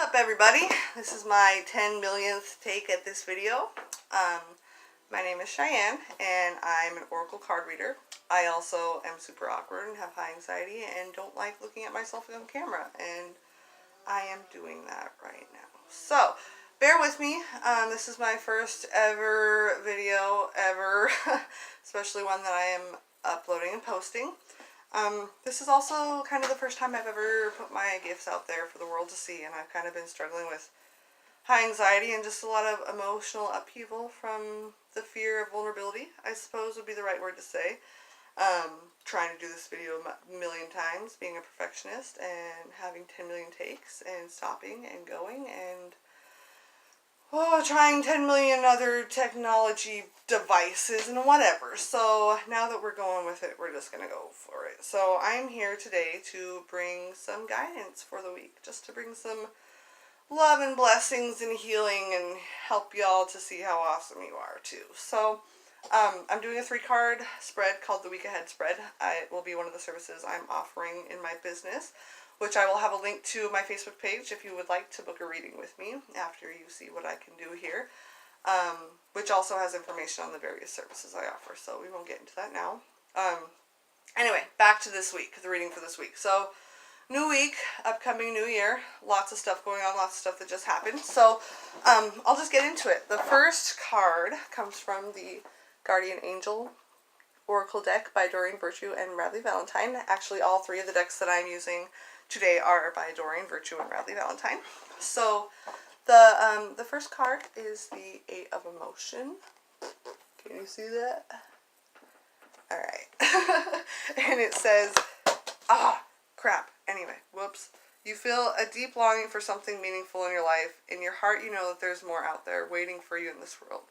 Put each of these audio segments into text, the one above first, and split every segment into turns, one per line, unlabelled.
up, everybody? This is my 10 millionth take at this video. My name is Cheyenne and I'm an oracle card reader. I also am super awkward and have high anxiety and don't like looking at myself on camera, and I am doing that right now. So bear with me. This is my first ever video ever, especially one that I am uploading and posting. This is also kind of the first time I've ever put my gifts out there for the world to see, and I've kind of been struggling with high anxiety and just a lot of emotional upheaval from the fear of vulnerability, I suppose would be the right word to say. Trying to do this video a million times, being a perfectionist and having 10 million takes and stopping and going and trying 10 million other technology devices and whatever. So now that we're going with it, we're just going to go for it. So I'm here today to bring some guidance for the week, just to bring some love and blessings and healing and help y'all to see how awesome you are too. So I'm doing a 3-card spread called the Week Ahead Spread. It will be one of the services I'm offering in my business, which I will have a link to my Facebook page if you would like to book a reading with me after you see what I can do here, which also has information on the various services I offer, so we won't get into that now. Anyway, back to this week, the reading for this week. So, new week, upcoming new year, lots of stuff going on, lots of stuff that just happened. So, I'll just get into it. The first card comes from the Guardian Angel Oracle deck by Doreen Virtue and Radley Valentine. Actually, all 3 of the decks that I'm using today are by Doreen Virtue and Radley Valentine. So, the first card is the 8 of Emotion. Can you see that? Alright. And it says, crap. Anyway, whoops. You feel a deep longing for something meaningful in your life. In your heart, you know that there's more out there waiting for you in this world.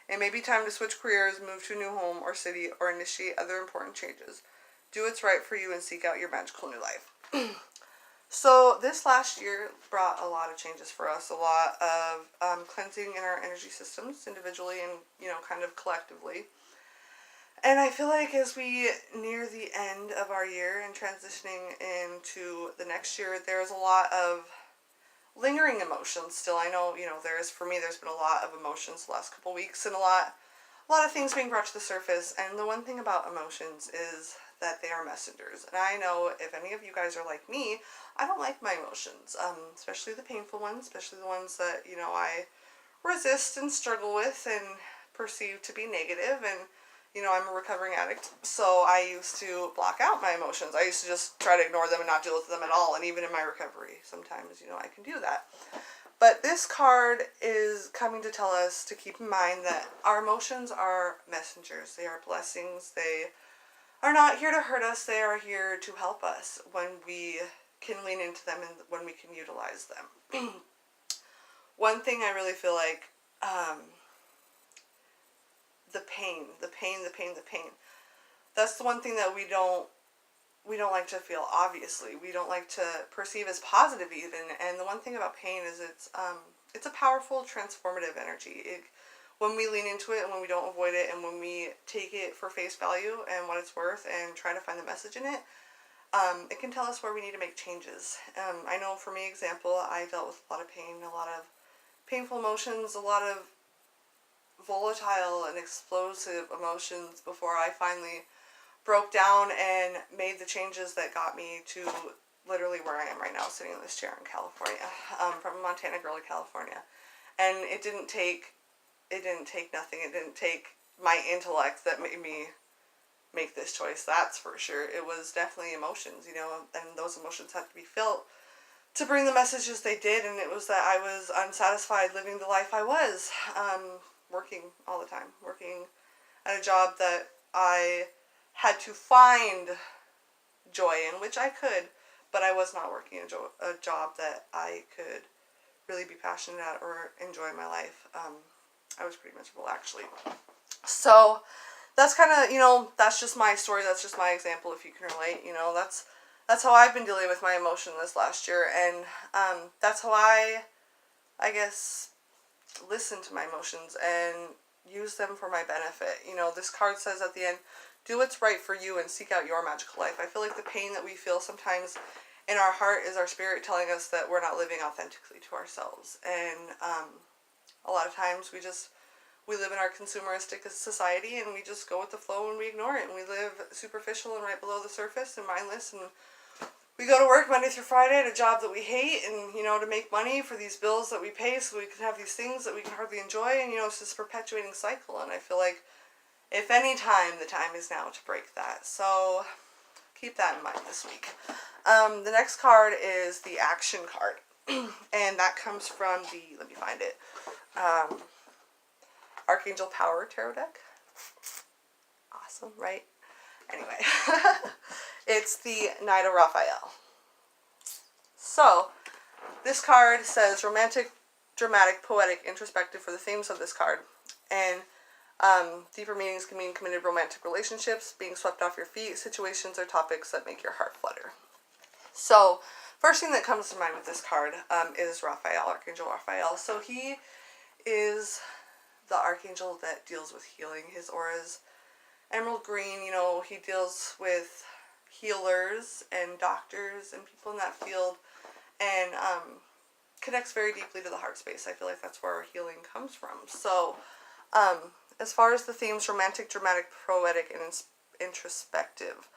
It may be time to switch careers, move to a new home or city, or initiate other important changes. Do what's right for you and seek out your magical new life. So this last year brought a lot of changes for us, a lot of cleansing in our energy systems, individually and, kind of collectively. And I feel like as we near the end of our year and transitioning into the next year, there's a lot of lingering emotions still. I know, there's been a lot of emotions the last couple weeks and a lot of things being brought to the surface. And the one thing about emotions is that they are messengers. And I know if any of you guys are like me, I don't like my emotions, especially the painful ones, especially the ones that, I resist and struggle with and perceive to be negative. And, I'm a recovering addict, so I used to block out my emotions. I used to just try to ignore them and not deal with them at all. And even in my recovery, sometimes, I can do that. But this card is coming to tell us to keep in mind that our emotions are messengers. They are blessings. They are not here to hurt us. They are here to help us when we can lean into them and when we can utilize them. One thing I really feel like, the pain. That's the one thing that we don't like to feel, obviously. We don't like to perceive as positive even. And the one thing about pain is it's a powerful, transformative energy. When we lean into it and when we don't avoid it and when we take it for face value and what it's worth and try to find the message in it, it can tell us where we need to make changes. I know for me, example, I dealt with a lot of pain, a lot of painful emotions, a lot of volatile and explosive emotions before I finally broke down and made the changes that got me to literally where I am right now, sitting in this chair in California, from a Montana girl to California. And it didn't take nothing. It didn't take my intellect that made me make this choice, that's for sure. It was definitely emotions, and those emotions had to be felt to bring the messages they did. And it was that I was unsatisfied living the life I was, working all the time, working at a job that I had to find joy in, which I could, but I was not working a job that I could really be passionate at or enjoy my life. I was pretty miserable, actually. So that's kind of, that's just my story. That's just my example. If you can relate, that's how I've been dealing with my emotion this last year. And that's how I guess, listen to my emotions and use them for my benefit. This card says at the end, do what's right for you and seek out your magical life. I feel like the pain that we feel sometimes in our heart is our spirit telling us that we're not living authentically to ourselves. And a lot of times we live in our consumeristic society, and we just go with the flow and we ignore it, and we live superficial and right below the surface and mindless, and we go to work Monday through Friday at a job that we hate, and, to make money for these bills that we pay so we can have these things that we can hardly enjoy, and, it's this perpetuating cycle. And I feel like if any time, the time is now to break that. So keep that in mind this week. The next card is the action card. And that comes from let me find it, Archangel Power Tarot deck. Awesome, right? Anyway, it's the Knight of Raphael. So, this card says romantic, dramatic, poetic, introspective for the themes of this card. And deeper meanings can mean committed romantic relationships, being swept off your feet, situations or topics that make your heart flutter. So, first thing that comes to mind with this card is Raphael, Archangel Raphael. So he is the archangel that deals with healing. His aura is emerald green. He deals with healers and doctors and people in that field, and connects very deeply to the heart space. I feel like that's where our healing comes from. So, as far as the themes, romantic, dramatic, poetic, and introspective,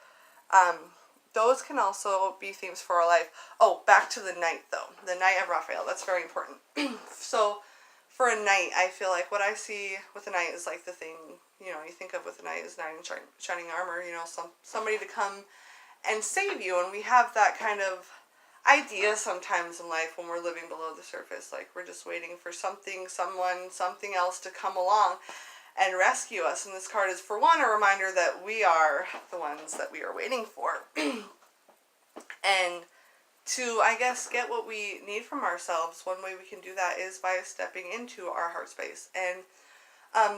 those can also be themes for our life. Oh, back to the Knight, though. The Knight of Raphael. That's very important. So, for a knight, I feel like what I see with a knight is like the thing, you think of with a knight is knight in shining armor, somebody to come and save you. And we have that kind of idea sometimes in life when we're living below the surface. Like, we're just waiting for something, someone, something else to come along and rescue us. And this card is, for one, a reminder that we are the ones that we are waiting for. And to, I guess, get what we need from ourselves, one way we can do that is by stepping into our heart space. And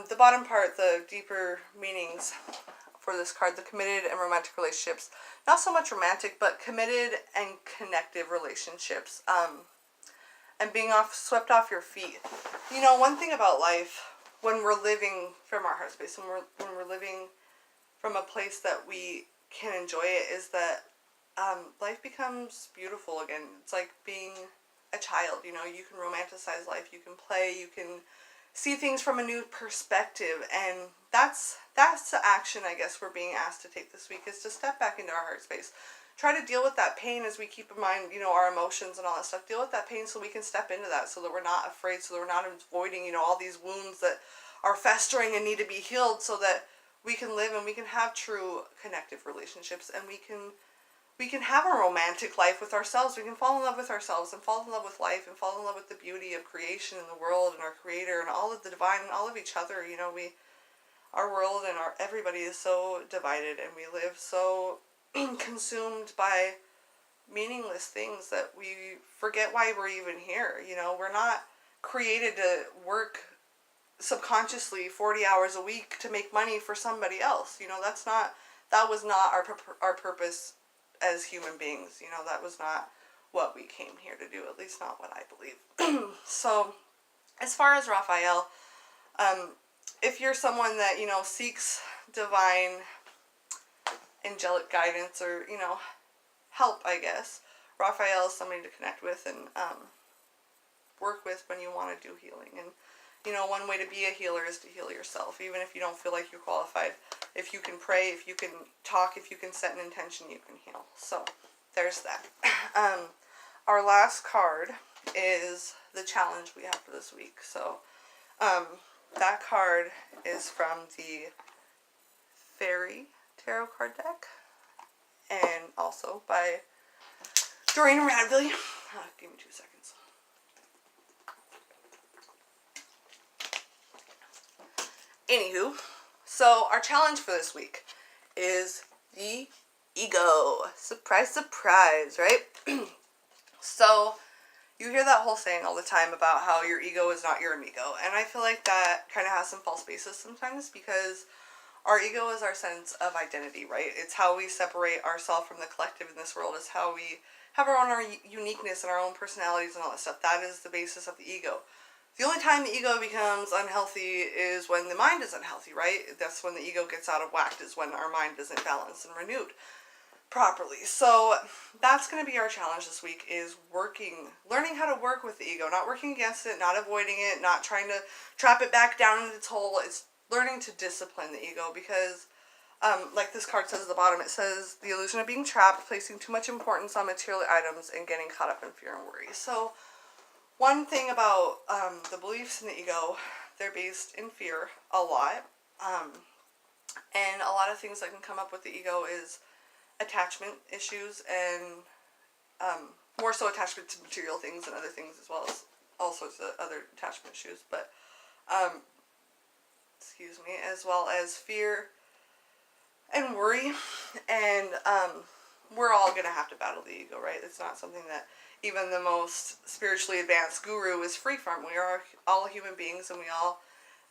the bottom part, the deeper meanings for this card, the committed and romantic relationships. Not so much romantic, but committed and connective relationships. And being swept off your feet. One thing about life, when we're living from our heart space, when we're living from a place that we can enjoy it, is that life becomes beautiful again. It's like being a child, you can romanticize life, you can play, you can see things from a new perspective, and that's the action, I guess, we're being asked to take this week, is to step back into our heart space. Try to deal with that pain as we keep in mind, our emotions and all that stuff. Deal with that pain so we can step into that, so that we're not afraid, so that we're not avoiding, all these wounds that are festering and need to be healed, so that we can live and we can have true connective relationships, and we can have a romantic life with ourselves. We can fall in love with ourselves and fall in love with life and fall in love with the beauty of creation and the world and our creator and all of the divine and all of each other. Our world and everybody is so divided, and we live so consumed by meaningless things that we forget why we're even here. We're not created to work subconsciously 40 hours a week to make money for somebody else. That was not our purpose as human beings. That was not what we came here to do, at least not what I believe. So, as far as Raphael, if you're someone that, seeks divine angelic guidance or, help, I guess, Raphael is somebody to connect with and work with when you want to do healing. And, one way to be a healer is to heal yourself, even if you don't feel like you're qualified. If you can pray, if you can talk, if you can set an intention, you can heal. So, there's that. Our last card is the challenge we have for this week. So, that card is from the Fairy Tarot card deck, and also by Doreen Radville. Give me 2 seconds. Anywho, so our challenge for this week is the ego. Surprise, surprise, right? So, you hear that whole saying all the time about how your ego is not your amigo. And I feel like that kind of has some false basis sometimes, because our ego is our sense of identity, right? It's how we separate ourselves from the collective in this world. It's how we have our uniqueness and our own personalities and all that stuff. That is the basis of the ego. The only time the ego becomes unhealthy is when the mind is unhealthy, right? That's when the ego gets out of whack, is when our mind isn't balanced and renewed. properly. So that's going to be our challenge this week, is learning how to work with the ego, not working against it, not avoiding it, not trying to trap it back down in its hole. It's learning to discipline the ego, because like this card says at the bottom, it says the illusion of being trapped, placing too much importance on material items, and getting caught up in fear and worry. So one thing about the beliefs in the ego, they're based in fear a lot. And a lot of things that can come up with the ego is attachment issues, and more so attachment to material things and other things, as well as all sorts of other attachment issues. But, excuse me, as well as fear and worry. And we're all going to have to battle the ego, right? It's not something that even the most spiritually advanced guru is free from. We are all human beings, and we all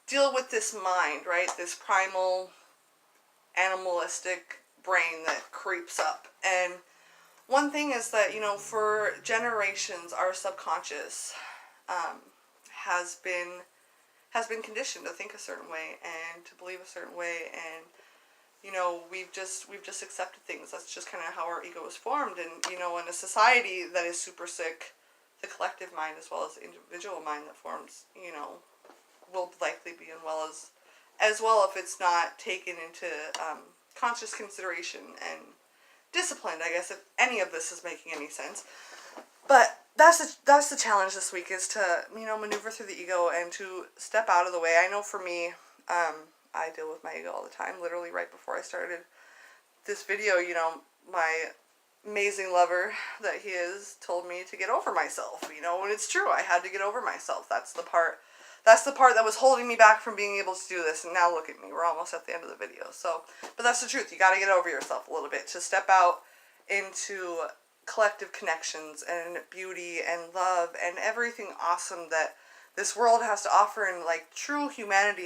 deal with this mind, right? This primal, animalistic brain that creeps up. And one thing is that, you know, for generations, our subconscious has been conditioned to think a certain way and to believe a certain way, and you know, we've just accepted things. That's just kind of how our ego is formed. And you know, in a society that is super sick, the collective mind as well as the individual mind that forms, you know, will likely be unwell as well if it's not taken into conscious consideration and disciplined, I guess, if any of this is making any sense. But that's the challenge this week, is to, you know, maneuver through the ego and to step out of the way. I know for me, I deal with my ego all the time. Literally right before I started this video, you know, my amazing lover that he is told me to get over myself, you know, and it's true. I had to get over myself. That's the part that was holding me back from being able to do this. And now look at me. We're almost at the end of the video. So, but that's the truth. You got to get over yourself a little bit to step out into collective connections and beauty and love and everything awesome that this world has to offer, and like true humanity